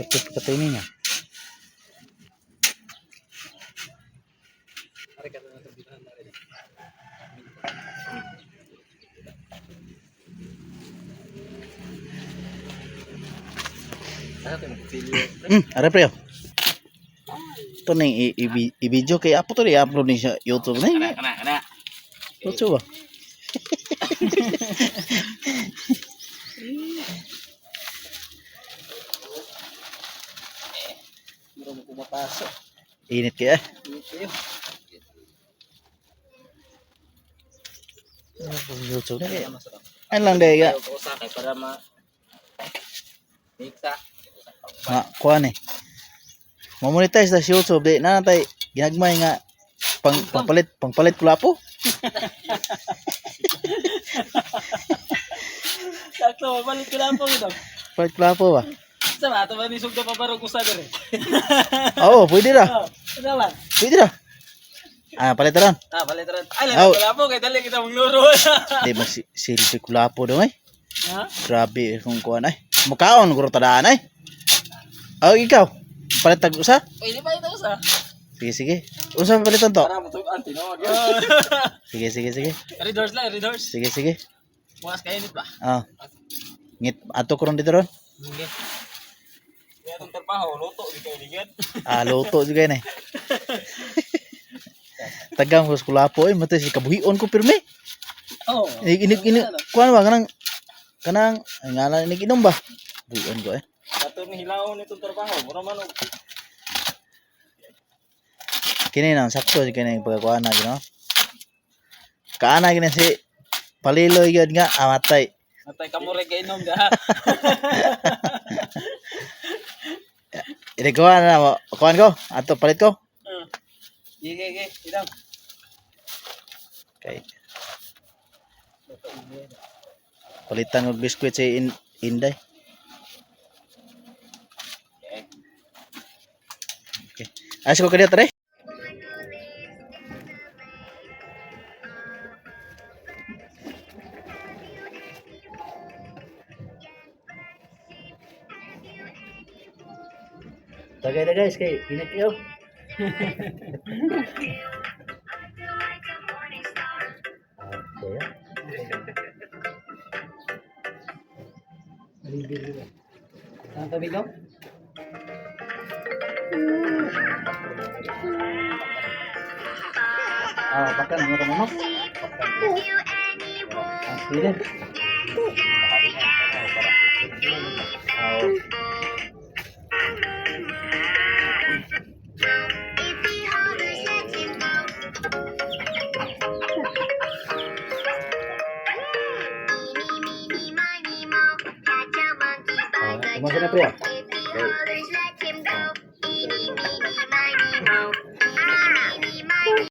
Sakit katay niya. Are pre. Ito na yung i-video kay Apo to, i-upload niya sa YouTube na yun. Kana. Ito ba? Mura mo kumapasok. Init kaya. YouTube na kaya. Ano lang dahil ka? Usakay para miksa. Kuhan eh. Mamonetize na sa YouTube. Di na natay ginagmay nga pangpalit kulapo. Sakto, mapalit ko lang po ito. Palit kulapo ba? Sama, ito ba nisog na pabarog usaga rin? Oo, pwede ra. Ano lang? Pwede ra. Palit ron. Palit rin. Ay, lang ko lang po, kaya dali kita magluro. Di ba silbi kulapo daw eh. Ha? Grabe kung kuhan ay. Mukaon, guro tadaan ay. Ikaw. Palit tag usa? Pwede ba ito usa? Sige. Usa palitan to? Para matugan, tinawag. Sige. Redoors lang, redoors. Sige. Bukas kayo nit ba? Ngit ato ko ron dito ron. Hindi. Kaya itong trabaho, luto, hindi kayo ligyan. Luto juga na eh. Tagang ko kulapo eh, matay si kabuhion ko pirmi. Oo. Inig kuan ba kanang ngalan inom ba? Buhion ko eh. Ato ni hilaw nitong trabaho, mura man og Kini nang sakto si kini pagkuan na gino. Kaana gina si paliloy gyud nga amatay. natay kamure kay inom da. Ini kuan na mo. Kuan ko ato palit ko. Gige, idam. Okay. Palitan og biskwit si Inday. Okay. Ayos ko kanya tare. Tagay na guys, kay init kayo. Ang tubig ko? Pakan mo ta mo. Sige. Kumain na pre. Okay.